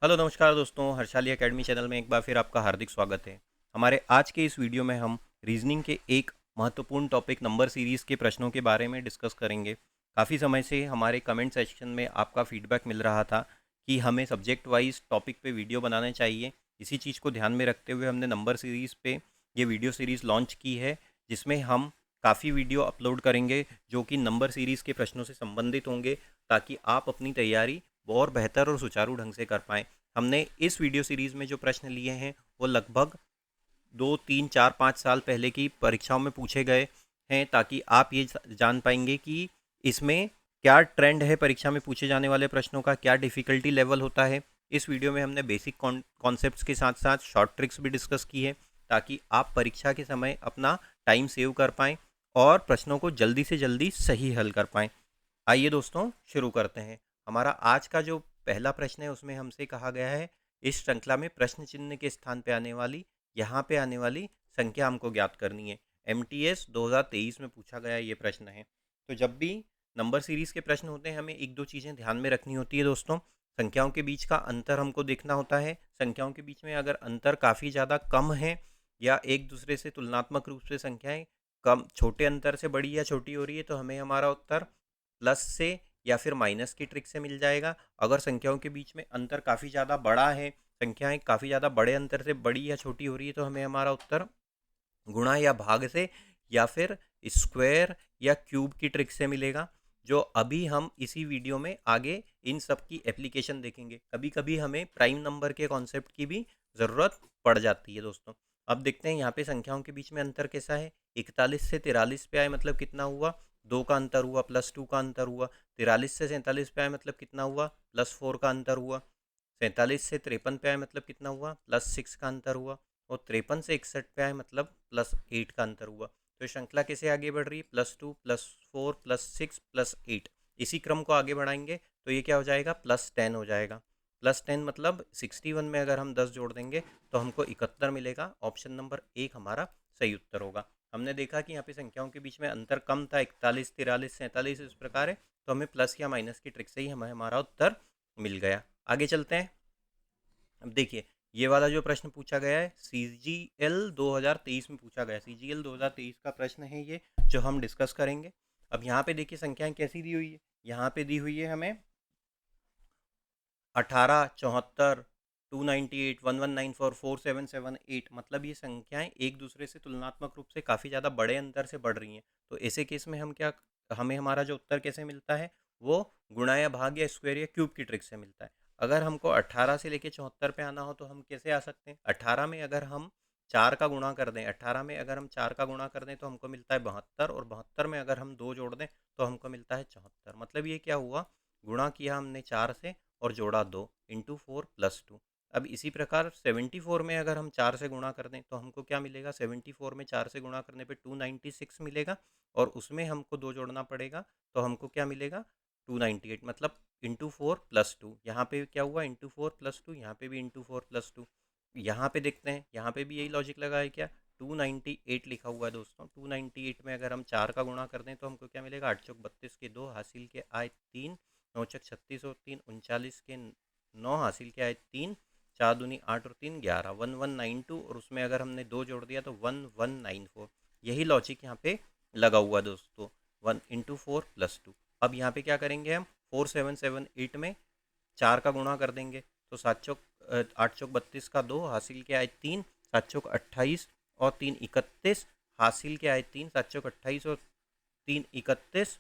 Hello नमस्कार दोस्तों, Harshali academy channel में एक बार फिर आपका हार्दिक स्वागत है। हमारे आज के इस वीडियो में हम रीजनिंग के एक महत्वपूर्ण टॉपिक नंबर सीरीज़ के प्रश्नों के बारे में डिस्कस करेंगे। काफ़ी समय से हमारे कमेंट सेक्शन में आपका फीडबैक मिल रहा था कि हमें सब्जेक्ट वाइज टॉपिक पे वीडियो बनाने चाहिए। इसी चीज़ को ध्यान में रखते हुए हमने नंबर सीरीज़ पे ये वीडियो सीरीज़ लॉन्च की है, जिसमें हम काफ़ी वीडियो अपलोड करेंगे जो कि नंबर सीरीज़ के प्रश्नों से संबंधित होंगे, ताकि आप अपनी तैयारी और बेहतर और सुचारू ढंग से कर पाएँ। हमने इस वीडियो सीरीज़ में जो प्रश्न लिए हैं वो लगभग 2, 3, 4, 5 साल पहले की परीक्षाओं में पूछे गए हैं, ताकि आप ये जान पाएंगे कि इसमें क्या ट्रेंड है, परीक्षा में पूछे जाने वाले प्रश्नों का क्या डिफ़िकल्टी लेवल होता है। इस वीडियो में हमने बेसिक कॉन्सेप्ट्स के साथ साथ शॉर्ट ट्रिक्स भी डिस्कस की है, ताकि आप परीक्षा के समय अपना टाइम सेव कर पाएँ और प्रश्नों को जल्दी से जल्दी सही हल कर पाएँ। आइए दोस्तों शुरू करते हैं। हमारा आज का जो पहला प्रश्न है उसमें हमसे कहा गया है, इस श्रृंखला में प्रश्न चिन्ह के स्थान पे आने वाली यहाँ पे आने वाली संख्या हमको ज्ञात करनी है। एमटीएस 2023 में पूछा गया ये प्रश्न है। तो जब भी नंबर सीरीज के प्रश्न होते हैं हमें एक दो चीज़ें ध्यान में रखनी होती है दोस्तों। संख्याओं के बीच का अंतर हमको देखना होता है। संख्याओं के बीच में अगर अंतर काफ़ी ज़्यादा कम है या एक दूसरे से तुलनात्मक रूप से संख्याएं कम छोटे अंतर से बड़ी या छोटी हो रही है, तो हमें हमारा उत्तर प्लस से या फिर माइनस की ट्रिक से मिल जाएगा। अगर संख्याओं के बीच में अंतर काफ़ी ज़्यादा बड़ा है, संख्याएं काफ़ी ज़्यादा बड़े अंतर से बड़ी या छोटी हो रही है, तो हमें हमारा उत्तर गुणा या भाग से या फिर स्क्वायर या क्यूब की ट्रिक से मिलेगा, जो अभी हम इसी वीडियो में आगे इन सब की एप्लीकेशन देखेंगे। कभी कभी हमें प्राइम नंबर के कॉन्सेप्ट की भी ज़रूरत पड़ जाती है दोस्तों। अब देखते हैं यहाँ पे संख्याओं के बीच में अंतर कैसा है। 41 से 43 पे आए मतलब कितना हुआ, 2 का अंतर हुआ, +2 का अंतर हुआ। 43 से 47 पे आए मतलब कितना हुआ, +4 का अंतर हुआ। 47 से 53 पे आए मतलब कितना हुआ, +6 का अंतर हुआ। और 53 से 61 पे आए मतलब +8 का अंतर हुआ। तो श्रृंखला कैसे आगे बढ़ रही है, +2 +4 +6 +8। इसी क्रम को आगे बढ़ाएंगे तो ये क्या हो जाएगा, +10 हो जाएगा। +10 मतलब 61 में अगर हम 10 जोड़ देंगे तो हमको 71 मिलेगा। ऑप्शन नंबर 1 हमारा सही उत्तर होगा। हमने देखा कि यहाँ पे संख्याओं के बीच में अंतर कम था, 41 43 47 इस प्रकार है, तो हमें प्लस या माइनस की ट्रिक से ही हमें हमारा उत्तर मिल गया। आगे चलते हैं। अब देखिए, ये वाला जो प्रश्न पूछा गया है सीजीएल 2023 में पूछा गया है। सीजीएल 2023 का प्रश्न है ये, जो हम डिस्कस करेंगे। अब यहाँ पे देखिए संख्याएं कैसी दी हुई है। यहाँ पे दी हुई है हमें 18, 74, 298, 1194, 4778। मतलब ये संख्याएं एक दूसरे से तुलनात्मक रूप से काफ़ी ज़्यादा बड़े अंतर से बढ़ रही हैं। तो ऐसे केस में हम क्या, हमें हमारा जो उत्तर कैसे मिलता है, वो गुणा या भाग या स्क्वायर या क्यूब की ट्रिक से मिलता है। अगर हमको 18 से लेके 74 पे आना हो तो हम कैसे आ सकते हैं। 18 में अगर हम 4 का गुणा कर दें, 18 में अगर हम 4 का गुणा कर दें तो हमको मिलता है 72, और 72 में अगर हम 2 जोड़ दें तो हमको मिलता है 74। मतलब ये क्या हुआ, गुणा किया हमने 4 से और जोड़ा 2, × 4 + 2। अब इसी प्रकार 74 में अगर हम 4 से गुणा कर दें तो हमको क्या मिलेगा, 74 में 4 से गुणा करने पे 296 मिलेगा, और उसमें हमको 2 जोड़ना पड़ेगा तो हमको क्या मिलेगा, 298। मतलब × 4 + 2। यहाँ पे क्या हुआ, × 4 + 2, यहाँ पे भी × 4 + 2। यहाँ पे देखते हैं, यहाँ पे भी यही लॉजिक लगा है क्या, 298 लिखा हुआ है दोस्तों। 298 में अगर हम 4 का गुणा कर दें तो हमको क्या मिलेगा, 8 चौक 32 के 2 हासिल के आए 3, 9 चक 36 और 3 39 के 9 हासिल के आए 3, 4 दूनी 8 और 3 11, 1192। और उसमें अगर हमने 2 जोड़ दिया तो 1194। यही लॉजिक यहाँ पे लगा हुआ दोस्तों, 1 × 4 + 2। अब यहाँ पे क्या करेंगे हम, 4778 में 4 का गुणा कर देंगे तो 8 चौक 32 का 2 हासिल के आए 3, 7 चौक 28 और 3 31 हासिल के आए 3, 7 चौक 28 और 3 31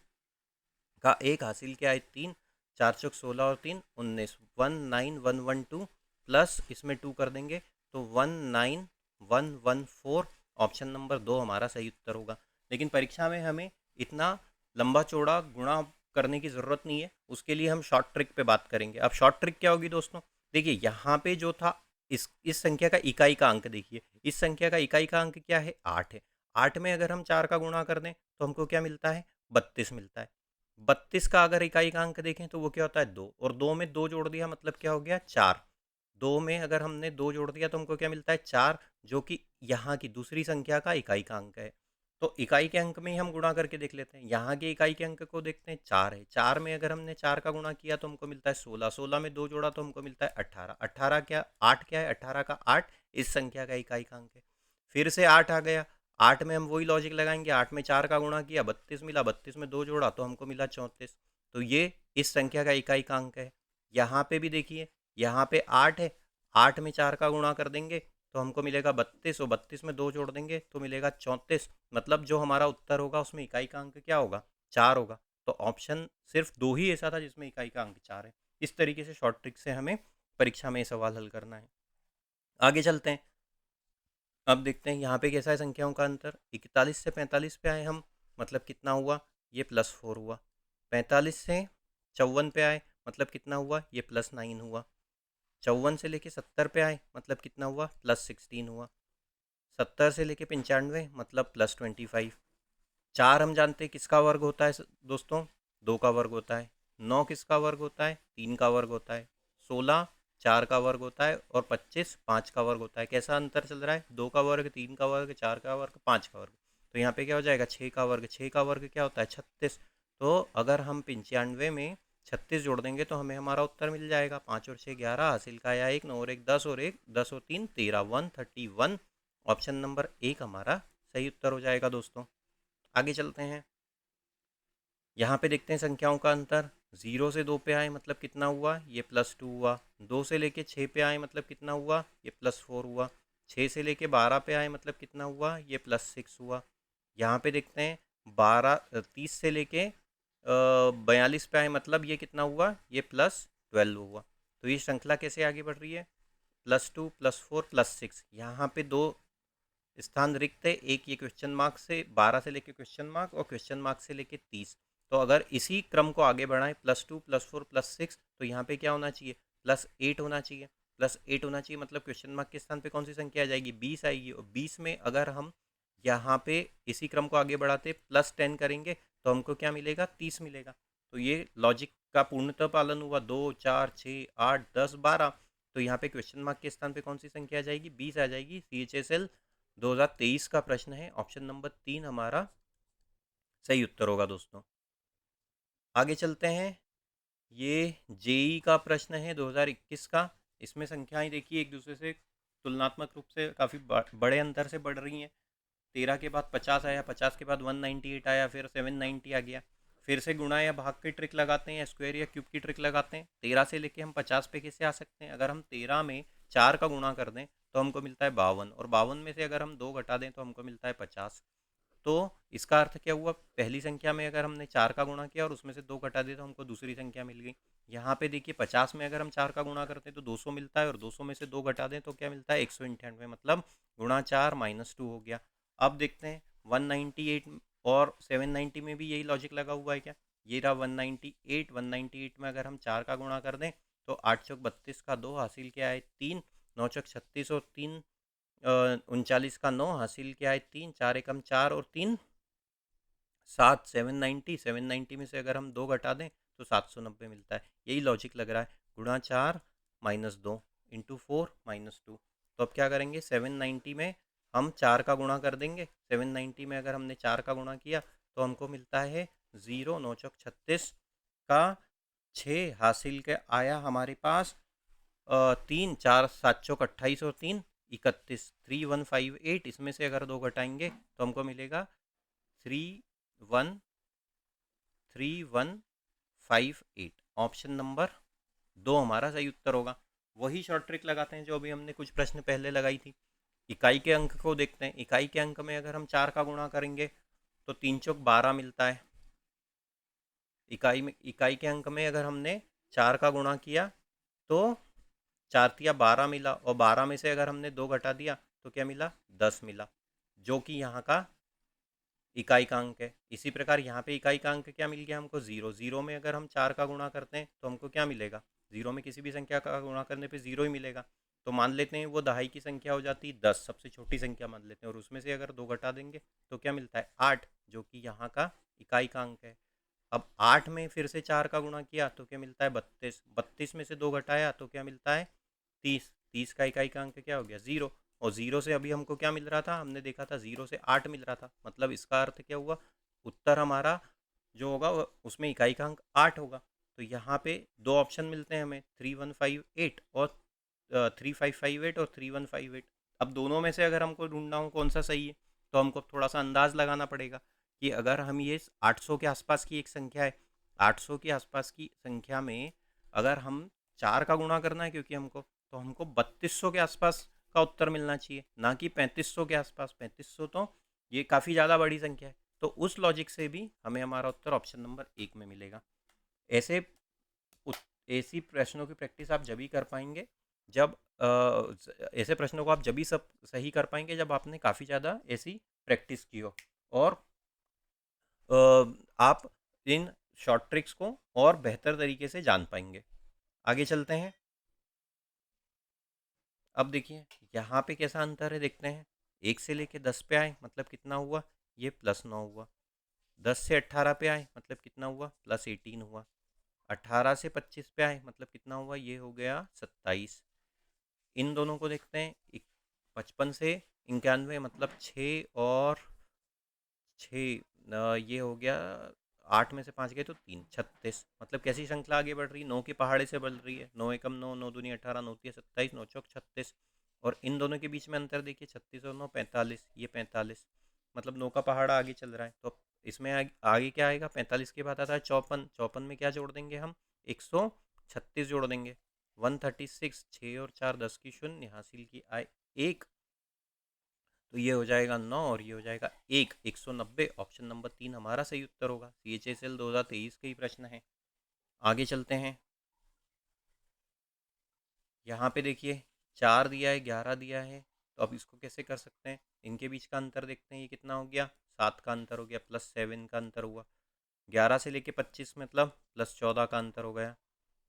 का 1 हासिल के आए 3, 4 चौक 16 और 3 19, 19112 प्लस इसमें 2 कर देंगे तो 19114। ऑप्शन नंबर 2 हमारा सही उत्तर होगा। लेकिन परीक्षा में हमें इतना लंबा चौड़ा गुणा करने की ज़रूरत नहीं है, उसके लिए हम शॉर्ट ट्रिक पे बात करेंगे। अब शॉर्ट ट्रिक क्या होगी दोस्तों, देखिए यहाँ पे जो था, इस संख्या का इकाई का अंक देखिए, इस संख्या का इकाई का अंक क्या है, 8 है। 8 में अगर हम 4 का गुणा कर दें तो हमको क्या मिलता है, 32 मिलता है। 32 का अगर इकाई का अंक देखें तो वो क्या होता है, 2, और 2 में 2 जोड़ दिया मतलब क्या हो गया, 4। 2 में अगर हमने 2 जोड़ दिया तो हमको क्या मिलता है, 4, जो कि यहाँ की दूसरी संख्या का इकाई का अंक है। तो इकाई के अंक में ही हम गुणा करके देख लेते हैं। यहाँ के इकाई के अंक को देखते हैं, 4 है। 4 में अगर हमने 4 का गुणा किया तो हमको मिलता है 16। 16 में 2 जोड़ा तो हमको मिलता है 18। 18 क्या 8 क्या है? 18 का 8 इस संख्या का इकाई का अंक है। फिर से 8 आ गया। 8 में हम वही लॉजिक लगाएंगे। 8 में 4 का गुणा किया 32 मिला। 32 में 2 जोड़ा तो हमको मिला 34। तो ये इस संख्या का इकाई का अंक है। यहाँ पे भी देखिए, यहाँ पे 8 है। 8 में 4 का गुणा कर देंगे तो हमको मिलेगा 32 और 32 में 2 जोड़ देंगे तो मिलेगा 34। मतलब जो हमारा उत्तर होगा उसमें इकाई का अंक क्या होगा? 4 होगा। तो ऑप्शन सिर्फ 2 ही ऐसा था जिसमें इकाई का अंक 4 है। इस तरीके से शॉर्ट ट्रिक से हमें परीक्षा में ये सवाल हल करना है। आगे चलते हैं। अब देखते हैं यहाँ पे कैसा है संख्याओं का अंतर। 41 से 45 पे आए हम, मतलब कितना हुआ? ये +4 हुआ। 45 से 54 पे आए, मतलब कितना हुआ? ये +9 हुआ। 54 से लेके 70 पे आए, मतलब कितना हुआ? +16 हुआ। 70 से लेके 95, मतलब +25। 4 हम जानते हैं किसका वर्ग होता है दोस्तों? 2 का वर्ग होता है। 9 किसका वर्ग होता है? 3 का वर्ग होता है। 16 4 का वर्ग होता है और 25 5 का वर्ग होता है। कैसा अंतर चल रहा है? 2 का वर्ग, 3 का वर्ग, 4 का वर्ग, 5 का वर्ग। तो यहाँ पे क्या हो जाएगा? 6 का वर्ग। 6 का वर्ग क्या होता है? 36। तो अगर हम 95 में 36 जोड़ देंगे तो हमें हमारा उत्तर मिल जाएगा। 5 और 6 11, हासिल का आया 1, 9 और 1 10 और 1 10 और 3 13, 131। ऑप्शन नंबर 1 हमारा सही उत्तर हो जाएगा दोस्तों। आगे चलते हैं। यहाँ पे देखते हैं संख्याओं का अंतर। 0 से 2 पे आए, मतलब कितना हुआ? ये +2 हुआ। 2 से लेके 6 पे आए, मतलब कितना हुआ? ये +4 हुआ। 6 से लेके 12 पे आए, मतलब कितना हुआ? ये +6 हुआ। यहाँ पे देखते हैं 30 से लेके 42 पे आए, मतलब ये कितना हुआ? ये +12 हुआ। तो ये श्रृंखला कैसे आगे बढ़ रही है? +2 +4 +6। यहाँ पे 2 स्थान रिक्त है। एक ये क्वेश्चन मार्क से 12 से लेके क्वेश्चन मार्क और क्वेश्चन मार्क से लेके 30। तो अगर इसी क्रम को आगे बढ़ाएं, +2 +4 +6, तो यहाँ पे क्या होना चाहिए? +8 होना चाहिए। +8 होना चाहिए, मतलब क्वेश्चन मार्क के स्थान पे कौन सी संख्या आ जाएगी? 20 आएगी। और 20 में अगर हम यहाँ पे इसी क्रम को आगे बढ़ाते +10 करेंगे तो हमको क्या मिलेगा? 30 मिलेगा। तो ये लॉजिक का पूर्णतः पालन हुआ। 2 4 6 8 10 12। तो यहाँ पे क्वेश्चन मार्क के स्थान पे कौन सी संख्या आ जाएगी? 20 आ जाएगी। CHSL 2023 का प्रश्न है। ऑप्शन नंबर 3 हमारा सही उत्तर होगा दोस्तों। आगे चलते हैं। ये जेई का प्रश्न है 2021 का। इसमें संख्याएं देखिए एक दूसरे से तुलनात्मक रूप से काफ़ी बड़े अंतर से बढ़ रही हैं। 13 के बाद 50 आया, 50 के बाद 198 आया, फिर 790 आ गया। फिर से गुणा या भाग की ट्रिक लगाते हैं या स्क्वायर या क्यूब की ट्रिक लगाते हैं। 13 से लेके हम 50 पे कैसे आ सकते हैं? अगर हम 13 में 4 का गुणा कर दें तो हमको मिलता है 52, और 52 में से अगर हम 2 घटा दें तो हमको मिलता है 50। तो इसका अर्थ क्या हुआ? पहली संख्या में अगर हमने 4 का गुणा किया और उसमें से 2 घटा दिया तो हमको दूसरी संख्या मिल गई। यहाँ पे देखिए 50 में अगर हम 4 का गुणा करते हैं तो 200 मिलता है, और 200 में से 2 घटा दें तो क्या मिलता है? 198, मतलब गुणा 4 -2 हो गया। अब देखते हैं 198 और 790 में भी यही लॉजिक लगा हुआ है क्या? ये रहा 198। 198 में अगर हम 4 का गुणा कर दें तो 8 चौक 32 का 2, हासिल क्या है? 3। 9 चौक 36 और 3 39 का 9, हासिल क्या है? 3। 4 एकम 4 और 3 7। 790, 790 में से अगर हम 2 घटा दें तो 790 मिलता है। यही लॉजिक लग रहा है। गुणा 4 -2 इंटू 4 -2। तो अब क्या करेंगे? 790 में हम 4 का गुणा कर देंगे। 790 में अगर हमने 4 का गुणा किया तो हमको मिलता है 0। 9 चौक 36 का 6, हासिल के आया हमारे पास 3। 4 7 चौक 28 और 3 31। 3158। इसमें से अगर 2 घटाएंगे तो हमको मिलेगा 313158। ऑप्शन नंबर 2 हमारा सही उत्तर होगा। वही शॉर्ट ट्रिक लगाते हैं जो अभी हमने कुछ प्रश्न पहले लगाई थी। इकाई के अंक को देखते हैं। इकाई के अंक में अगर हम 4 का गुणा करेंगे तो 3 चौक 12 मिलता है। इकाई के अंक में अगर हमने 4 का गुणा किया तो 4 तिया 12 मिला, और 12 में से अगर हमने 2 घटा दिया तो क्या मिला? 10 मिला, जो कि यहाँ का इकाई का अंक है। इसी प्रकार यहाँ पे इकाई का अंक क्या मिल गया हमको? 0। 0 में अगर हम 4 का गुणा करते हैं तो हमको क्या मिलेगा? 0 में किसी भी संख्या का गुणा करने पे 0 ही मिलेगा। तो मान लेते हैं वो दहाई की संख्या हो जाती है 10, सबसे छोटी संख्या मान लेते हैं, और उसमें से अगर 2 घटा देंगे तो क्या मिलता है? 8, जो कि यहाँ का इकाई का अंक है। अब 8 में फिर से 4 का गुणा किया तो क्या मिलता है? 32। 32 में से 2 घटाया तो क्या मिलता है? 30। 30 का इकाई का अंक क्या हो गया? 0। और 0 से अभी हमको क्या मिल रहा था, हमने देखा था 0 से 8 मिल रहा था, मतलब इसका अर्थ क्या हुआ, उत्तर हमारा जो होगा उसमें इकाई का अंक 8 होगा। तो यहाँ पे दो ऑप्शन मिलते हैं हमें, 3158 और 3558 और 3158। अब दोनों में से अगर हमको ढूंढना हो कौन सा सही है, तो हमको थोड़ा सा अंदाज लगाना पड़ेगा कि अगर हम ये 800 के आसपास की एक संख्या है, 800 के आसपास की संख्या में अगर हम 4 का गुणा करना है क्योंकि हमको, तो हमको 3200 के आसपास का उत्तर मिलना चाहिए, ना कि 3500 के आसपास। 3500 तो ये काफ़ी ज़्यादा बड़ी संख्या है, तो उस लॉजिक से भी हमें हमारा उत्तर ऑप्शन नंबर 1 में मिलेगा। ऐसे ऐसी प्रश्नों की प्रैक्टिस आप जब ही कर पाएंगे जब ऐसे प्रश्नों को आप जब भी सब सही कर पाएंगे जब आपने काफ़ी ज़्यादा ऐसी प्रैक्टिस की हो, और आप इन शॉर्ट ट्रिक्स को और बेहतर तरीके से जान पाएंगे। आगे चलते हैं। अब देखिए यहाँ पे कैसा अंतर है, देखते हैं। 1 से लेके 10 पे आए मतलब कितना हुआ, ये +9 हुआ। 10 से 18 पे आए मतलब कितना हुआ, +18 हुआ। 18 से 25 पे आए मतलब कितना हुआ, ये हो गया 27। इन दोनों को देखते हैं, 55 से 91 मतलब 6 और 6, ये हो गया 8 में से 5 गए तो 3, 36। मतलब कैसी श्रृंखला आगे बढ़ रही है, 9 के पहाड़े से बढ़ रही है। 9 एकम 9, 9 दूनी 18, 9 तीय 27, 9 चौक 36। और इन दोनों के बीच में अंतर देखिए, 36 और 9 45, ये 45, मतलब 9 का पहाड़ा आगे चल रहा है। तो इसमें आगे क्या आएगा, 45 के बाद आता है 54। 54 में क्या जोड़ देंगे हम, 136 जोड़ देंगे। 136, 6 और 4 10 की शून्य, हासिल की आए 1, तो ये हो जाएगा 9 और ये हो जाएगा 1, 190। ऑप्शन नंबर 3 हमारा सही उत्तर होगा। CHSL 2023 के ही प्रश्न है। आगे चलते हैं। यहाँ पे देखिए 4 दिया है, 11 दिया है, तो अब इसको कैसे कर सकते हैं, इनके बीच का अंतर देखते हैं, ये कितना हो गया, 7 का अंतर हो गया, +7 का अंतर हुआ। 11 से लेके 25 मतलब +14 का अंतर हो गया।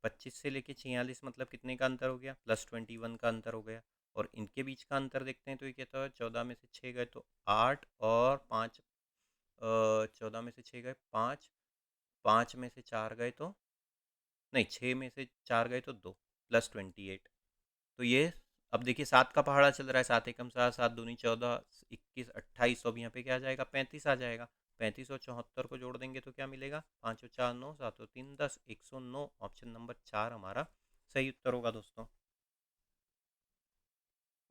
25 से लेके 46 मतलब कितने का अंतर हो गया, +21 का अंतर हो गया। और इनके बीच का अंतर देखते हैं, तो ये कहता है 14 में से 6 गए तो 8 और 5, 14 में से 6 गए 5, 5 में से 4 गए तो नहीं, 6 में से 4 गए तो 2, +28। तो ये अब देखिए 7 का पहाड़ा चल रहा है, 7 एकम 7, 7 दूनी 14, 21 28, तो अब यहाँ पे क्या आ जाएगा, 35 आ जाएगा। 35 और 74 को जोड़ देंगे तो क्या मिलेगा, 5 और 4 9, 7 और 3 10, 109। ऑप्शन नंबर 4 हमारा सही उत्तर होगा दोस्तों।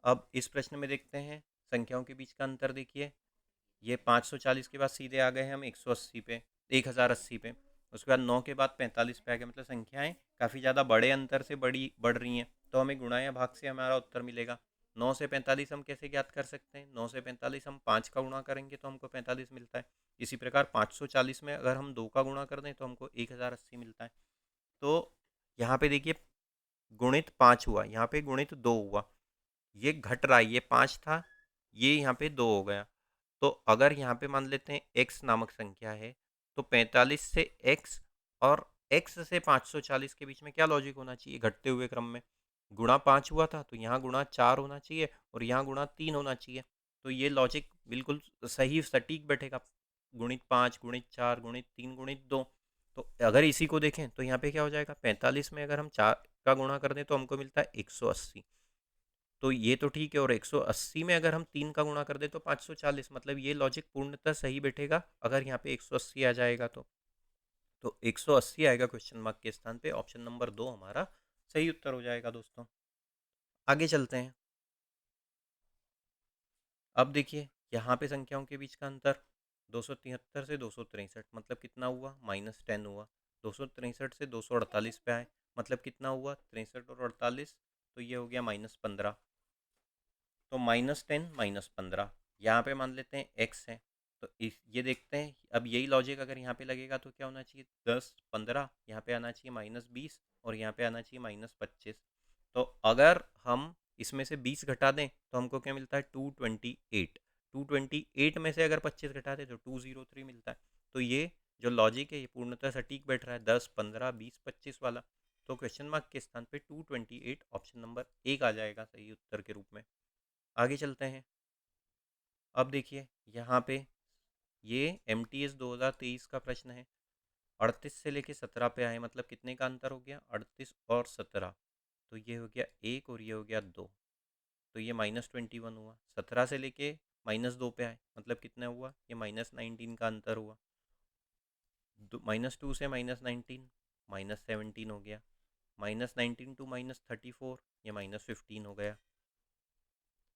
अब इस प्रश्न में देखते हैं संख्याओं के बीच का अंतर देखिए, ये 540 के बाद सीधे आ गए हम 180 पे, 1080 पे। उसके बाद 9 के बाद 45 पे आ गए, मतलब संख्याएं काफ़ी ज़्यादा बड़े अंतर से बड़ी बढ़ रही हैं, तो हमें गुणा या भाग से हमारा उत्तर मिलेगा। 9 से 45 हम कैसे ज्ञात कर सकते हैं, 9 से 45 हम 5 का गुणा करेंगे तो हमको 45 मिलता है। इसी प्रकार 540 में अगर हम 2 का गुणा कर दें तो हमको 1080 मिलता है। तो यहाँ पे देखिए गुणित 5 हुआ, यहाँ पे गुणित 2 हुआ, ये घट रहा है, ये 5 था, ये यहाँ पे 2 हो गया। तो अगर यहाँ पे मान लेते हैं x नामक संख्या है, तो 45 से x और x से 540 के बीच में क्या लॉजिक होना चाहिए, घटते हुए क्रम में गुणा 5 हुआ था तो यहाँ गुणा 4 होना चाहिए और यहाँ गुणा 3 होना चाहिए। तो ये लॉजिक बिल्कुल सही सटीक बैठेगा, गुणित 5 गुणित 4 गुणित 3 गुणित 2। तो अगर इसी को देखें तो यहाँ पे क्या हो जाएगा, 45 में अगर हम 4 का गुणा कर दें तो हमको मिलता है 180। तो ये तो ठीक है, और 180 में अगर हम 3 का गुणा कर दें तो 540, मतलब ये लॉजिक पूर्णतः सही बैठेगा अगर यहाँ पे 180 आ जाएगा तो 180 आएगा क्वेश्चन मार्क के स्थान पे। ऑप्शन नंबर 2 हमारा सही उत्तर हो जाएगा दोस्तों। आगे चलते हैं। अब देखिए यहाँ पे संख्याओं के बीच का अंतर 273 से 263 मतलब कितना हुआ, -10 हुआ। 263 से 248 पे आए मतलब कितना हुआ, 63 और 48, तो ये हो गया -15। तो -10 -15, यहाँ पे मान लेते हैं x है, तो इस ये देखते हैं अब यही लॉजिक अगर यहाँ पे लगेगा तो क्या होना चाहिए, 10 15, यहाँ पे आना चाहिए -20 और यहाँ पे आना चाहिए -25। तो अगर हम इसमें से 20 घटा दें तो हमको क्या मिलता है, 228। 228 में से अगर 25 घटा दें तो 203 मिलता है। तो ये जो लॉजिक है ये पूर्णतः सटीक बैठ रहा है, 10 15 20 25 वाला। तो क्वेश्चन मार्क के स्थान पे 228 ऑप्शन नंबर 1 आ जाएगा सही उत्तर के रूप में। आगे चलते हैं। अब देखिए यहाँ पे ये MTS 2023 का प्रश्न है। 38 से लेके 17 पे आए मतलब कितने का अंतर हो गया, 38 और 17, तो ये हो गया 1 और ये हो गया 2। तो ये -21 हुआ। 17 से लेके -2 पे आए मतलब कितना हुआ, ये -19 का अंतर हुआ। -2 से -19 -17 हो गया। -19 टू -34 ये -15 हो गया।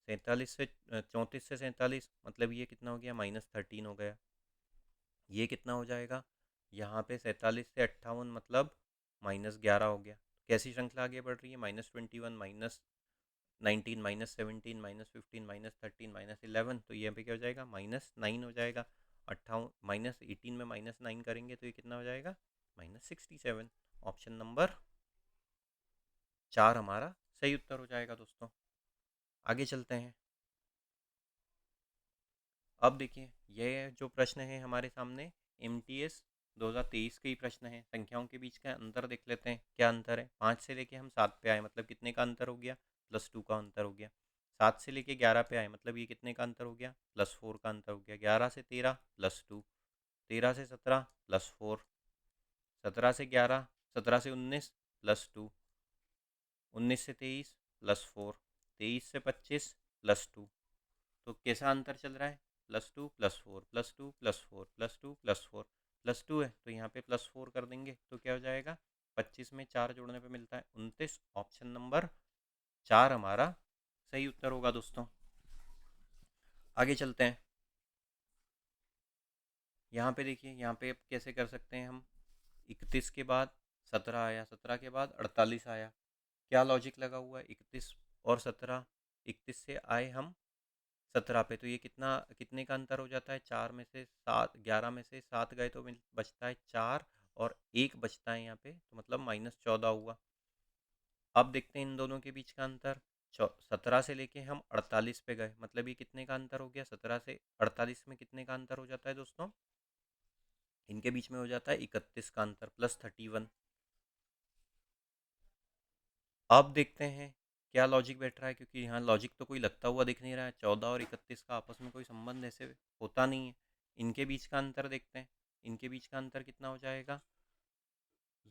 47 से 34 से 47 मतलब ये कितना हो गया, -13 हो गया। ये कितना हो जाएगा, यहाँ पे 47 से 58 मतलब -11 हो गया। कैसी श्रृंखला आगे बढ़ रही है, -21 -19 -17 -15 -13 -11, तो यहाँ पे क्या हो जाएगा, -9 हो जाएगा। 58 -18 में -9 करेंगे तो ये कितना हो जाएगा, -67। ऑप्शन नंबर 4 हमारा सही उत्तर हो जाएगा दोस्तों। आगे चलते हैं। अब देखिए ये जो प्रश्न है हमारे सामने MTS 2023 के ही प्रश्न है। संख्याओं के बीच का अंतर देख लेते हैं, क्या अंतर है। 5 से लेके हम 7 पे आए मतलब कितने का अंतर हो गया, +2 का अंतर हो गया। 7 से लेके 11 पे आए मतलब ये कितने का अंतर हो गया, +4 का अंतर हो गया। 11 से 13 +2, 13 से 17 +4, 17 से 11, 17 से 19 +2, 19 से 23 +4, 23 से 25 +2। तो कैसा अंतर चल रहा है, +2 +4 +2 +4 +2 +4 +2 है तो यहाँ पे +4 कर देंगे तो क्या हो जाएगा, 25 में 4 जोड़ने पे मिलता है 29। ऑप्शन नंबर 4 हमारा सही उत्तर होगा दोस्तों। आगे चलते हैं। यहाँ पे देखिए, यहाँ पे अब कैसे कर सकते हैं हम। 31 के बाद 17 आया, 17 के बाद 48 आया। क्या लॉजिक लगा हुआ है, 31 और 17, 31 से आए हम 17 पे तो ये कितना, कितने का अंतर हो जाता है, 4 में से 7, 11 में से 7 गए तो बचता है 4 और 1 बचता है यहाँ पे तो मतलब -14 हुआ। अब देखते हैं इन दोनों के बीच का अंतर। 17 से लेके हम 48 पे गए मतलब ये कितने का अंतर हो गया, 17 से 48 में कितने का अंतर हो जाता है दोस्तों, इनके बीच में हो जाता है 31 का अंतर, +31। अब देखते हैं क्या लॉजिक बैठ रहा है, क्योंकि यहाँ लॉजिक तो कोई लगता हुआ दिख नहीं रहा है। 14 और 31 का आपस में कोई संबंध ऐसे होता नहीं है। इनके बीच का अंतर देखते हैं, इनके बीच का अंतर कितना हो जाएगा,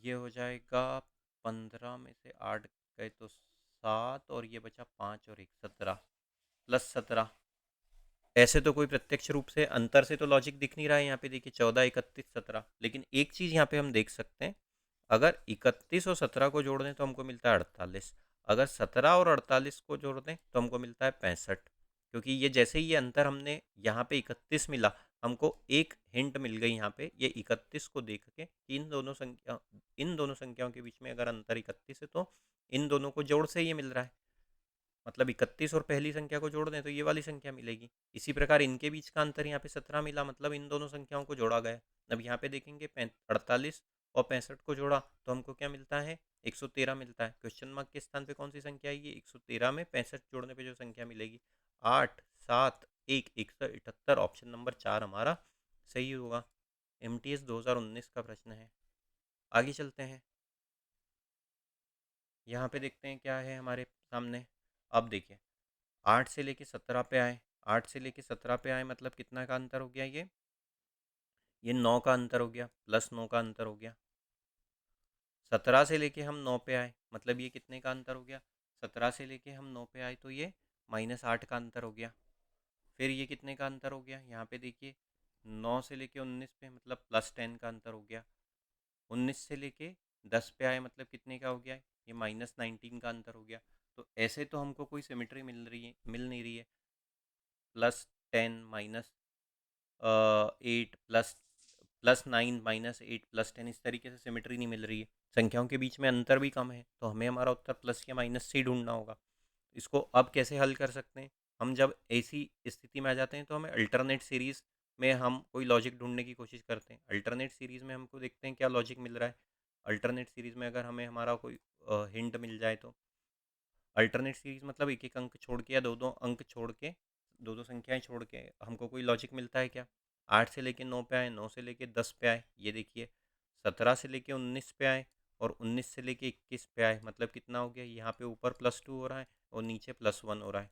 ये हो जाएगा 15 में से 8 गए तो 7 और ये बचा 5 और 1 17, +17। ऐसे तो कोई प्रत्यक्ष रूप से अंतर से तो लॉजिक दिख नहीं रहा है। यहाँ पे देखिए 14 31 17, लेकिन एक चीज़ यहाँ पे हम देख सकते हैं, अगर 31 और 17 को जोड़ दें तो हमको मिलता है 48, अगर 17 और 48 को जोड़ दें तो हमको मिलता है 65। क्योंकि ये जैसे ही ये अंतर हमने यहाँ पे 31 मिला, हमको एक हिंट मिल गई यहाँ पे, ये 31 को देख के कि इन दोनों संख्याओं के बीच में अगर अंतर 31 है तो इन दोनों को जोड़ से ये मिल रहा है। मतलब 31 और पहली संख्या को जोड़ दें तो ये वाली संख्या मिलेगी। इसी प्रकार इनके बीच का अंतर यहाँ पे 17 मिला मतलब इन दोनों संख्याओं को जोड़ा गया। अब यहाँ पे देखेंगे 48 और 65 को जोड़ा तो हमको क्या मिलता है, 113 मिलता है। क्वेश्चन मार्क के स्थान पे कौन सी संख्या आएगी, 113 में 65 जोड़ने पे जो संख्या मिलेगी 8 7 1 178। ऑप्शन नंबर 4 हमारा सही होगा। MTS 2019 का प्रश्न है। आगे चलते हैं। यहाँ पे देखते हैं क्या है हमारे सामने। अब देखिए 8 से लेके 17 पे आए, 8 से लेके 17 पे आए मतलब कितना का अंतर हो गया, ये 9 का अंतर हो गया, +9 का अंतर हो गया। 17 से लेके हम 9 पे आए मतलब ये कितने का अंतर हो गया, 17 से लेके हम 9 पे आए तो ये -8 का अंतर हो गया। फिर ये कितने का अंतर हो गया, यहाँ पे देखिए 9 से लेके 19 पे मतलब +10 का अंतर हो गया। 19 से लेके 10 पे आए मतलब कितने का हो गया, ये -19 का अंतर हो गया। तो ऐसे तो हमको कोई सिमेट्री मिल नहीं रही है। +10 -8 +9 -8 +10, इस तरीके से सिमेट्री नहीं मिल रही है। संख्याओं के बीच में अंतर भी कम है तो हमें हमारा उत्तर प्लस या माइनस से ही ढूंढना होगा। इसको अब कैसे हल कर सकते हैं, हम जब ऐसी स्थिति में आ जाते हैं तो हमें अल्टरनेट सीरीज़ में हम कोई लॉजिक ढूंढने की कोशिश करते हैं। अल्टरनेट सीरीज़ में हमको देखते हैं क्या लॉजिक मिल रहा है। अल्टरनेट सीरीज़ में अगर हमें हमारा कोई हिंट मिल जाए तो, अल्टरनेट सीरीज मतलब एक एक अंक छोड़ के या दो दो अंक छोड़ के, दो दो संख्याएं छोड़ के हमको कोई लॉजिक मिलता है क्या। 8 से लेके 9 पे आए, 9 से लेके 10 पे आए, ये देखिए 17 से लेके 19 पे आए और 19 से लेके 21 पे आए मतलब कितना हो गया, यहाँ पे ऊपर +2 हो रहा है और नीचे +1 हो रहा है,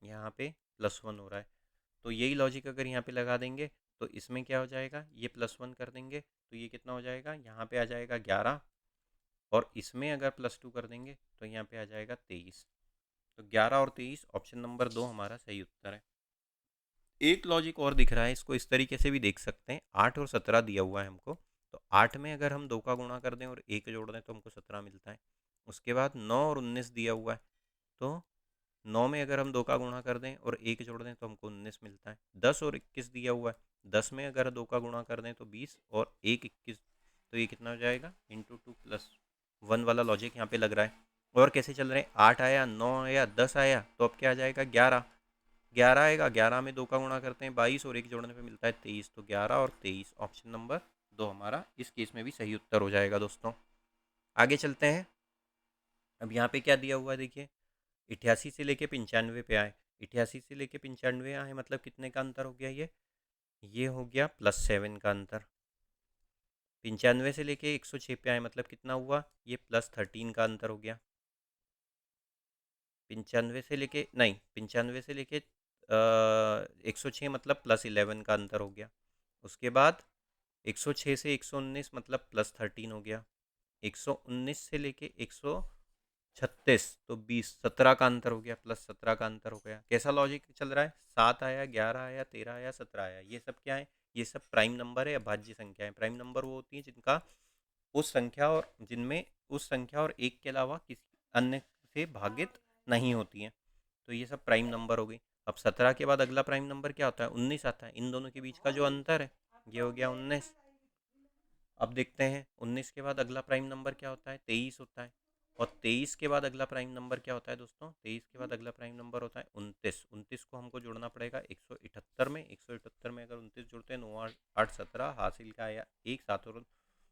यहाँ पे +1 हो रहा है। तो यही लॉजिक अगर यहाँ पे लगा देंगे तो इसमें क्या हो जाएगा, ये +1 कर देंगे तो ये कितना हो जाएगा, यहाँ पे आ जाएगा 11 और इसमें अगर +2 कर देंगे तो यहाँ पे आ जाएगा 23। तो 11 और 23 ऑप्शन नंबर 2 हमारा सही उत्तर है। एक लॉजिक और दिख रहा है, इसको इस तरीके से भी देख सकते हैं। 8 और 17 दिया हुआ है हमको, तो 8 में अगर हम 2 का गुणा कर दें और 1 जोड़ दें तो हमको 17 मिलता है। उसके बाद 9 और 19 दिया हुआ है, तो 9 में अगर हम 2 का गुणा कर दें और 1 जोड़ दें तो हमको 19 मिलता है। 10 और 21 दिया हुआ है, 10 में अगर 2 का गुणा कर दें तो 20 और 1 21, तो ये कितना हो जाएगा, इंटू 2 प्लस 1 वाला लॉजिक यहाँ पे लग रहा है। और कैसे चल रहे हैं, 8 आया, 9 आया, 10 आया, तो अब क्या आ जाएगा, 11। 11 आएगा, 11 में 2 का गुणा करते हैं 22 और 1 जोड़ने पे मिलता है 23, तो 11 और 23 ऑप्शन नंबर 2 हमारा इस केस में भी सही उत्तर हो जाएगा दोस्तों। आगे चलते हैं। अब यहाँ पे क्या दिया हुआ है देखिए, 88 से लेके 95 पे आए। 88 से लेके 95 आए मतलब कितने का अंतर हो गया, ये हो गया +7 का अंतर। 95 से लेके 106 पे आए मतलब कितना हुआ, ये +13 का अंतर हो गया। 95 से लेके नहीं, 95 से लेके 106 मतलब +11 का अंतर हो गया। उसके बाद 106 से 119 मतलब +13 हो गया। 119 से लेके 136 तो 20, 17 का अंतर हो गया, +17 का अंतर हो गया। कैसा लॉजिक चल रहा है, 7 आया, 11 आया, 13 आया, 17 आया, ये सब क्या है, ये सब प्राइम नंबर है, अभाज्य संख्या है। प्राइम नंबर वो होती है जिनका उस संख्या और जिनमें उस संख्या और एक के अलावा किसी अन्य से भागित नहीं होती हैं, तो ये सब प्राइम नंबर हो गई। अब 17 के बाद अगला प्राइम नंबर क्या होता है, 19 आता है। इन दोनों के बीच का जो अंतर है ये हो गया 19। अब देखते हैं 19 के बाद अगला प्राइम नंबर क्या होता है, 23 होता है। और 23 के बाद अगला प्राइम नंबर क्या होता है दोस्तों, 23 के बाद अगला प्राइम नंबर होता है 29। 29 को हमको जोड़ना पड़ेगा 178 में। 178 में अगर 29 जोड़ते हैं, 9 8 8 17 हासिल का आया एक, 7 और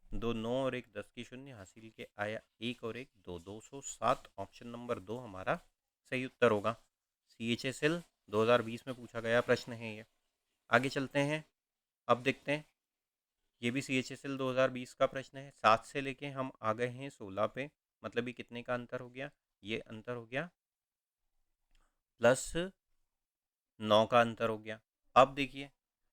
2 9 और 1 10 की शून्य, हासिल के आया 1 और 1 2, 207 ऑप्शन नंबर 2 हमारा सही उत्तर होगा। CHSL 2020 में पूछा गया प्रश्न है ये। आगे चलते हैं। अब देखते हैं, ये भी CHSL 2020 का प्रश्न है। 7 से लेके हम आ गए हैं 16 पे, मतलब ये कितने का अंतर हो गया, ये अंतर हो गया +9 का अंतर हो गया। अब देखिए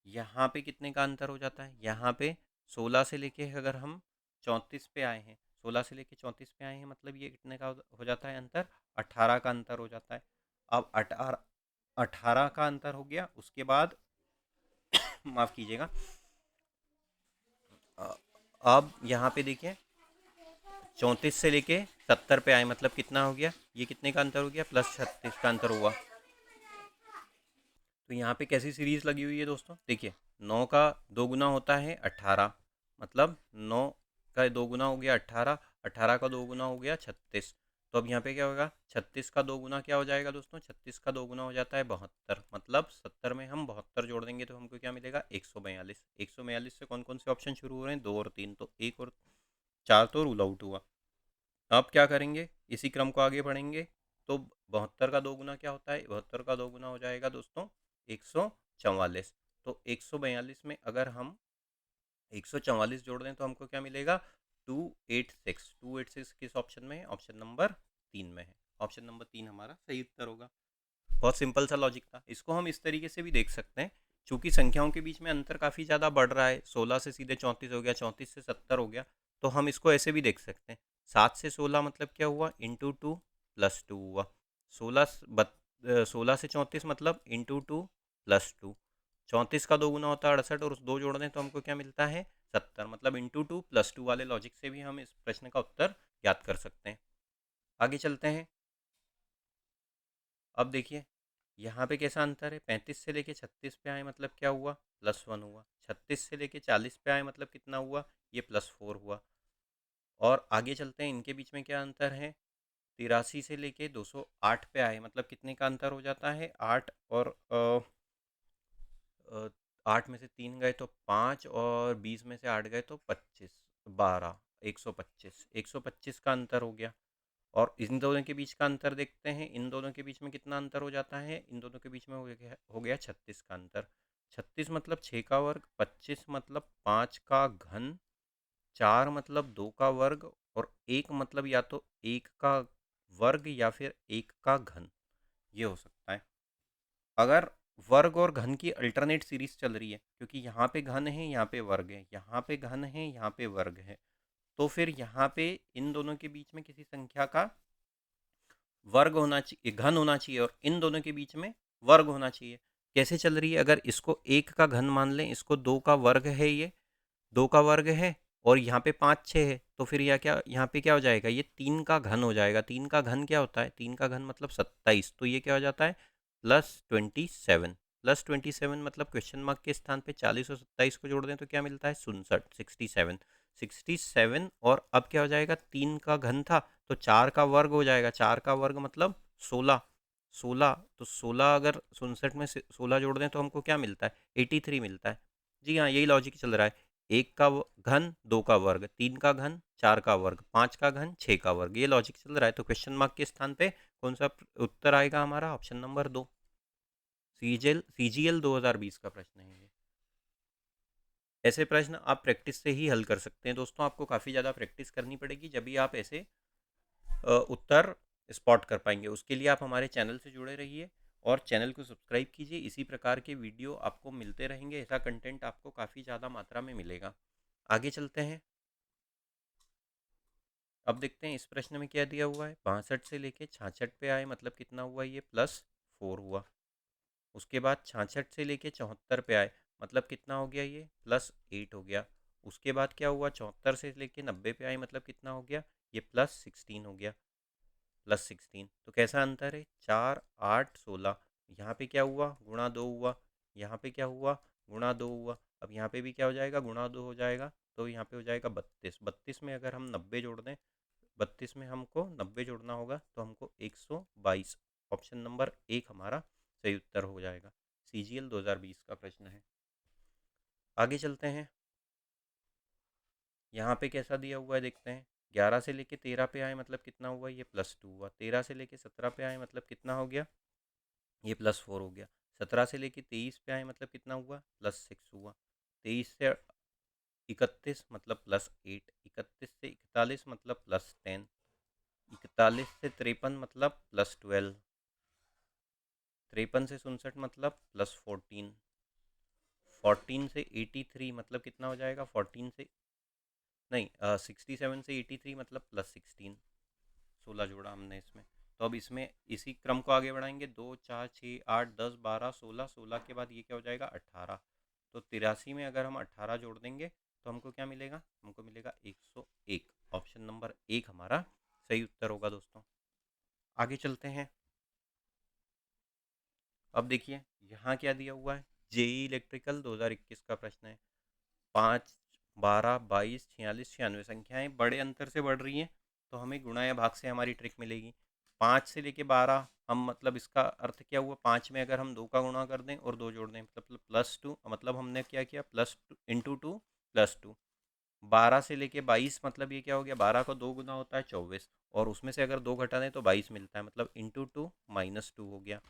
यहाँ पे कितने का अंतर हो जाता है, यहाँ पे 16 से लेके अगर हम 34 पे आए हैं, 16 से लेके 34 पे आए हैं मतलब ये कितने का हो जाता है अंतर, 18 का अंतर हो जाता है। अब 18 का अंतर हो गया, उसके बाद माफ़ कीजिएगा, अब यहाँ पे देखिए 34 से लेके 70 पे आए मतलब कितना हो गया, ये कितने का अंतर हो गया, +36 का अंतर हुआ। तो यहाँ पे कैसी सीरीज लगी हुई है दोस्तों, देखिए 9 का 2 गुना होता है 18, मतलब 9 का 2 गुना हो गया 18, 18 का 2 गुना हो गया 36। तो अब यहाँ पे क्या होगा, 36 का 2 गुना क्या हो जाएगा दोस्तों, 36 का 2 गुना हो जाता है 72, मतलब 70 में हम 72 जोड़ देंगे तो हमको क्या मिलेगा, 142। 142 से कौन कौन से ऑप्शन शुरू हो रहे हैं, 2 और 3, तो 1 और 4 तो रूल आउट हुआ। अब क्या करेंगे, इसी क्रम को आगे बढ़ेंगे। तो 72 का 2 गुना क्या होता है, 72 का 2 गुना हो जाएगा दोस्तों 144। तो 142 में अगर हम 144 जोड़ दें तो हमको क्या मिलेगा, 286। 286 किस ऑप्शन में है, ऑप्शन नंबर 3 में है। ऑप्शन नंबर 3 हमारा सही उत्तर होगा। बहुत सिंपल सा लॉजिक था। इसको हम इस तरीके से भी देख सकते हैं, चूंकि संख्याओं के बीच में अंतर काफ़ी ज़्यादा बढ़ रहा है, 16 से सीधे 34 हो गया, 34 से 70 हो गया, तो हम इसको ऐसे भी देख सकते हैं, 7 से 16 मतलब क्या हुआ, इंटू 2 +2 हुआ। 16 से 34 मतलब इंटू 2 +2। 34 का 2 गुना होता है 68 और उस 2 जोड़ दें तो हमको क्या मिलता है, 70, मतलब इंटू 2 +2 वाले लॉजिक से भी हम इस प्रश्न का उत्तर ज्ञात कर सकते हैं। आगे चलते हैं। अब देखिए यहाँ पे कैसा अंतर है, 35 से लेके 36 पे आए मतलब क्या हुआ, +1 हुआ। 36 से लेके 40 पे आए मतलब कितना हुआ, ये +4 हुआ। और आगे चलते हैं, इनके बीच में क्या अंतर है, 83 से लेके 208 पे आए मतलब कितने का अंतर हो जाता है, 8 और 8 में से 3 गए तो 5 और 20 में से 8 गए तो 25, 12, 125, 125 का अंतर हो गया। और इन दोनों के बीच का अंतर देखते हैं, इन दोनों के बीच में कितना अंतर हो जाता है, इन दोनों के बीच में हो गया 36 का अंतर। 36 मतलब 6 का वर्ग, 25 मतलब 5 का घन, 4 मतलब 2 का वर्ग, और 1 मतलब या तो 1 का वर्ग या फिर 1 का घन, ये हो सकता है। अगर वर्ग और घन की अल्टरनेट सीरीज चल रही है, क्योंकि यहाँ पे घन है, यहाँ पे वर्ग है, यहाँ पे घन है, यहाँ पे वर्ग है, तो फिर यहाँ पे इन दोनों के बीच में किसी संख्या का वर्ग होना चाहिए, घन होना चाहिए, और इन दोनों के बीच में वर्ग होना चाहिए। कैसे चल रही है? अगर इसको 1 का घन मान लें, इसको 2 का वर्ग है, ये 2 का वर्ग है, और यहाँ पे 5 6 है, तो फिर यह क्या, यहाँ पे क्या हो जाएगा, ये 3 का घन हो जाएगा। 3 का घन क्या होता है? 3 का घन मतलब 27, तो ये क्या हो जाता है? +27। +27 मतलब क्वेश्चन मार्क के स्थान पे 40 और 27 को जोड़ दें तो क्या मिलता है? 67, 67, 67। और अब क्या हो जाएगा? 3 का घन था तो 4 का वर्ग हो जाएगा। 4 का वर्ग मतलब 16, 16, तो 16 अगर 67 में से 16 जोड़ दें तो हमको क्या मिलता है? 83 मिलता है। जी हाँ, यही लॉजिक चल रहा है। 1 का घन 2 का वर्ग, 3 का घन 4 का वर्ग, 5 का घन 6 का वर्ग, ये लॉजिक चल रहा है। तो क्वेश्चन मार्क के स्थान पे कौन सा उत्तर आएगा हमारा? ऑप्शन नंबर 2, सीजीएल 2020 का प्रश्न है ये। ऐसे प्रश्न आप प्रैक्टिस से ही हल कर सकते हैं दोस्तों। आपको काफ़ी ज़्यादा प्रैक्टिस करनी पड़ेगी, जब भी आप ऐसे उत्तर स्पॉट कर पाएंगे। उसके लिए आप हमारे चैनल से जुड़े रहिए और चैनल को सब्सक्राइब कीजिए। इसी प्रकार के वीडियो आपको मिलते रहेंगे, ऐसा कंटेंट आपको काफ़ी ज़्यादा मात्रा में मिलेगा। आगे चलते हैं। अब देखते हैं इस प्रश्न में क्या दिया हुआ है। 62 से लेके 66 पे आए मतलब कितना हुआ? ये +4 हुआ। उसके बाद 66 से लेके 74 पे आए मतलब कितना हो गया? ये +8 हो गया। उसके बाद क्या हुआ? 74 से लेके 90 पे आए मतलब कितना हो गया? ये +16 हो गया। +16, तो कैसा अंतर है? 4 8 16। यहाँ पे क्या हुआ? गुणा 2 हुआ। यहाँ पे क्या हुआ? गुणा 2 हुआ। अब यहाँ पे भी क्या हो जाएगा? गुणा 2 हो जाएगा। तो यहाँ पे हो जाएगा 32। 32 में अगर हम 90 जोड़ दें, 32 में हमको 90 जोड़ना होगा तो हमको 122। ऑप्शन नंबर 1 हमारा सही उत्तर हो जाएगा। सीजीएल 2020 का प्रश्न है। आगे चलते हैं। यहाँ पे कैसा दिया हुआ है देखते हैं। 11 से लेके 13 पे आए मतलब कितना हुआ? ये +2 हुआ। 13 से लेके 17 पे आए मतलब कितना हो गया? ये +4 हो गया। 17 से लेके 23 पे आए मतलब कितना हुआ? +6 हुआ। 23 से 31 मतलब +8। 31 से 41 मतलब +10। 41 से 53 मतलब +12। 53 से 67 मतलब +14। 14 से 83 मतलब कितना हो जाएगा? 14 से नहीं 67 से 83 मतलब +16। 16 जोड़ा हमने इसमें। तो अब इसमें इसी क्रम को आगे बढ़ाएंगे। 2 4 6 8 10 12 16। 16 के बाद ये क्या हो जाएगा? 18। तो 83 में अगर हम 18 जोड़ देंगे तो हमको क्या मिलेगा? हमको मिलेगा 101। ऑप्शन नंबर 1 हमारा सही उत्तर होगा दोस्तों। आगे चलते हैं। अब देखिए यहाँ क्या दिया हुआ है। जेई इलेक्ट्रिकल 2021 का प्रश्न है। 5 12 22 46 96 संख्याएं बड़े अंतर से बढ़ रही हैं तो हमें गुणा या भाग से हमारी ट्रिक मिलेगी। 5 से लेके 12 हम मतलब इसका अर्थ क्या हुआ? 5 में अगर हम 2 का गुणा कर दें और 2 जोड़ दें मतलब +2, मतलब हमने क्या किया? +2 इंटू 2 +2। 12 से लेके 22 मतलब ये क्या हो गया? 12 का 2 गुना होता है 24, और उसमें से अगर 2 घटा दें तो 22 मिलता है, मतलब इंटू 2 -2 हो गया।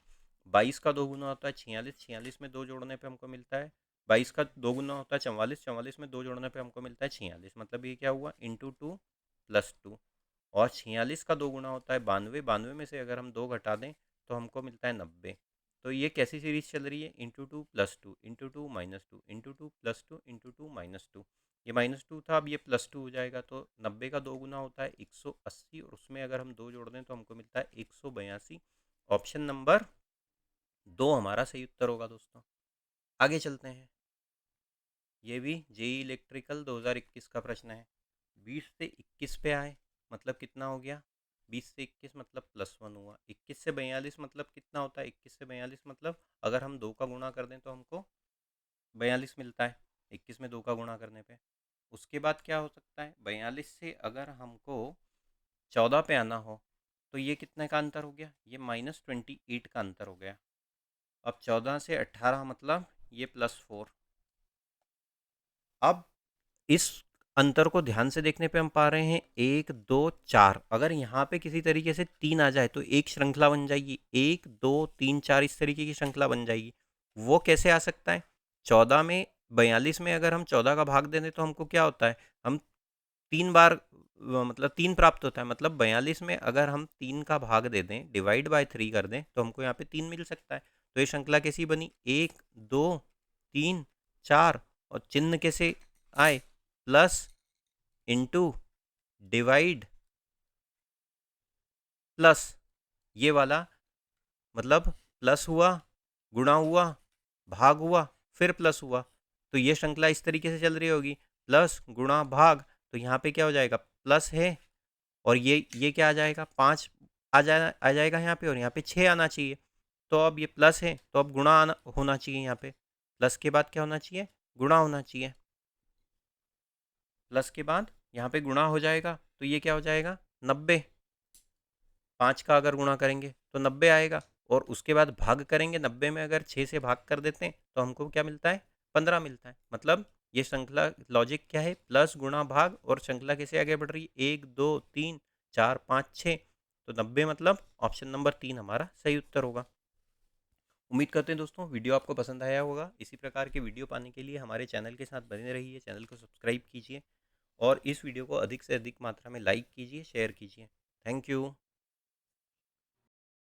22 का 2 गुना होता है 46, 46 में 2 जोड़ने पे हमको मिलता है। 22 का 2 गुना होता है 44, 44 में 2 जोड़ने पे हमको मिलता है 46, मतलब ये क्या हुआ? इंटू 2 +2। और 46 का 2 गुना होता है 92, 92 में से अगर हम 2 घटा दें तो हमको मिलता है 90। तो ये कैसी सीरीज चल रही है? Into 2 +2 into 2 -2 into 2 +2 into 2 -2। ये -2 था, अब ये +2 हो जाएगा। तो 90 का 2 गुना होता है 180, और उसमें अगर हम 2 जोड़ दें तो हमको मिलता है 182। ऑप्शन नंबर 2 हमारा सही उत्तर होगा दोस्तों। आगे चलते हैं। ये भी जेई इलेक्ट्रिकल 2021 का प्रश्न है। 20 से 21 पे आए मतलब कितना हो गया? 20 से 21 मतलब +1 हुआ। 21 से 42 मतलब कितना होता है? 21 से 42 मतलब अगर हम 2 का गुणा कर दें तो हमको 42 मिलता है, 21 में 2 का गुणा करने पे। उसके बाद क्या हो सकता है? 42 से अगर हमको 14 पे आना हो तो ये कितने का अंतर हो गया? ये -28 का अंतर हो गया। अब 14 से 18 मतलब ये +4। अब इस अंतर को ध्यान से देखने पे हम पा रहे हैं 1 2 4। अगर यहाँ पे किसी तरीके से 3 आ जाए तो एक श्रृंखला बन जाएगी। 1 2 3 4 इस तरीके की श्रृंखला बन जाएगी। वो कैसे आ सकता है? 14 में 42 में अगर हम 14 का भाग दे दें तो हमको क्या होता है? हम 3 बार मतलब 3 प्राप्त होता है। मतलब 42 में अगर हम 3 का भाग दे दें, डिवाइड बाय 3 कर दें तो हमको यहाँ पे 3 मिल सकता है। तो ये श्रृंखला कैसी बनी? 1 2 3 4, और चिन्ह कैसे आए? Plus, into, divide, plus. ये वाला मतलब प्लस हुआ, गुणा हुआ, भाग हुआ, फिर प्लस हुआ। तो ये श्रृंखला इस तरीके से चल रही होगी, प्लस गुणा भाग। तो यहाँ पे क्या हो जाएगा, प्लस है, और ये क्या आ जाएगा, 5 आ जाएगा यहाँ पे, और यहाँ पे 6 आना चाहिए। तो अब ये प्लस है तो अब गुणा आना होना चाहिए, यहाँ पे प्लस के बाद क्या होना चाहिए, गुणा होना चाहिए। प्लस के बाद यहाँ पे गुणा हो जाएगा, तो ये क्या हो जाएगा, 90। 5 का अगर गुणा करेंगे तो 90 आएगा, और उसके बाद भाग करेंगे, 90 में अगर 6 से भाग कर देते हैं तो हमको क्या मिलता है, 15 मिलता है। मतलब ये श्रृंखला लॉजिक क्या है, प्लस गुणा भाग, और श्रृंखला कैसे आगे बढ़ रही है, 1 2 3 4 5 6। तो 90 मतलब ऑप्शन नंबर 3 हमारा सही उत्तर होगा। उम्मीद करते हैं दोस्तों वीडियो आपको पसंद आया होगा। इसी प्रकार के वीडियो पाने के लिए हमारे चैनल के साथ बने रहिए, चैनल को सब्सक्राइब कीजिए, और इस वीडियो को अधिक से अधिक मात्रा में लाइक कीजिए, शेयर कीजिए। Thank you.